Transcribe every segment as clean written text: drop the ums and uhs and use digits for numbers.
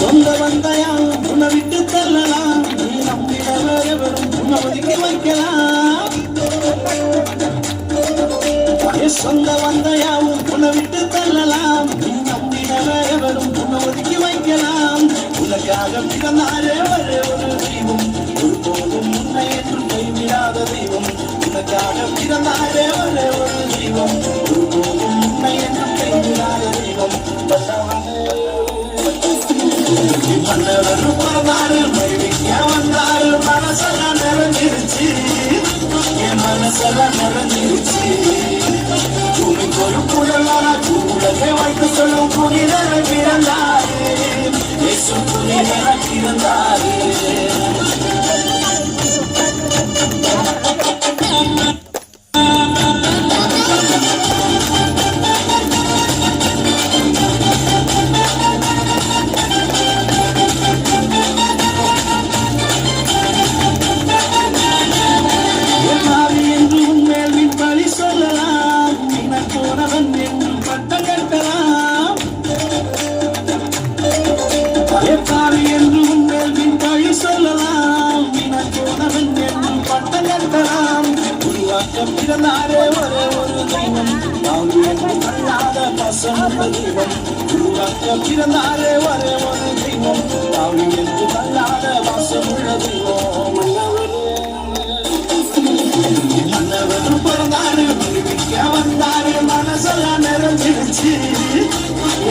சொந்த வந்தையால் உன்னை விட்டு தள்ளலாம், நீ நம்பிட வேறவரும் உன்னை ஒதுக்கி வைக்கலாம். சொந்த வந்தையாவும் உன்னை விட்டு தள்ளலாம், நீ நம்பிட வேறவரும் உன்னை ஒதுக்கி வைக்கலாம். உனக்காக பிறந்தாரே ஒரே ஒரு தெய்வம், ஒருபோதும் உன்னை என்றும் கைவிடாத தெய்வம். உனக்காக பிறந்தாரே ஒரே ஒரு தெய்வம், ஒருபோதும் உன்னை என்றும் கைவிடாத தெய்வம். மன்னவரும் பிறந்தாரு, மகிழ்ச்சிக்க வந்தாரு, மனசெல்லாம் நிறைஞ்சிருச்சு, என் மனசெல்லாம் நிறைஞ்சிருச்சு. பூமிக்கு ஒரு புயலான உலகை வைத்து சொல்லும் புனிதர பிறந்தாரு, இயேசு புனிதர பிறந்தாரு. பிறந்தாரே ஒரே ஒரு தெய்வம், அல்லாத பசங்க தெய்வம். உருவாக்க பிறந்தாரே ஒரே ஒரு தெய்வம், தாவி என்று அல்லாத வாசமுள்ள தெய்வம். மன்னவரும் பிறந்தாரு, விடுவிக்க வந்தாரு, மனசெல்லாம் நிறைஞ்சிருச்சு,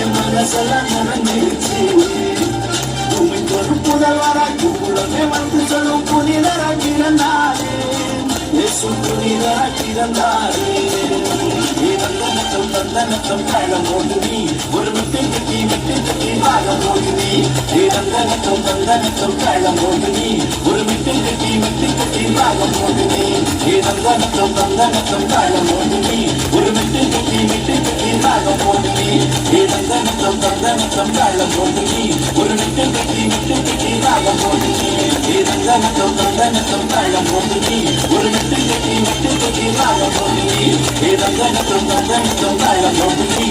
என் மனசெல்லாம் நிறைஞ்சிருச்சு. பூமிக்கு ஒரு புதல்வராய் உலகை வந்து சொல்லும் புனிதராய் பிறந்தாரு, புனிதராய் பிறந்தாரு. தந்தனத்தம் தாழம் போடுவி, ஒரு மெட்டு கட்டி மெட்டு கட்டி பாகம் போடுவி. தந்தனத்தம் தந்தனத்தம் தாழம் போடுவி, ஒரு மெட்டு கட்டி மெட்டு கட்டி பாகம் போடுவி. தந்தனத்தம் தந்தனத்தம் தாழம் போடுவி, ஒரு மெட்டு கட்டி மெட்டு கட்டி பாகம் போடுவி. தந்தனத்தம் தந்தனத்தம் தாழம் போடுவி, ஒரு மெட்டு கட்டி மெட்டு கட்டி பாகம் போடுவி. தந்தனத்தம் தந்தனத்தம் தாழம் போடுவி, ஒரு மெட்டு கட்டி மெட்டு கட்டி பாகம் போடுவி. தந்தனத்தம் தந்தனத்தம் தாழம் போடுவி,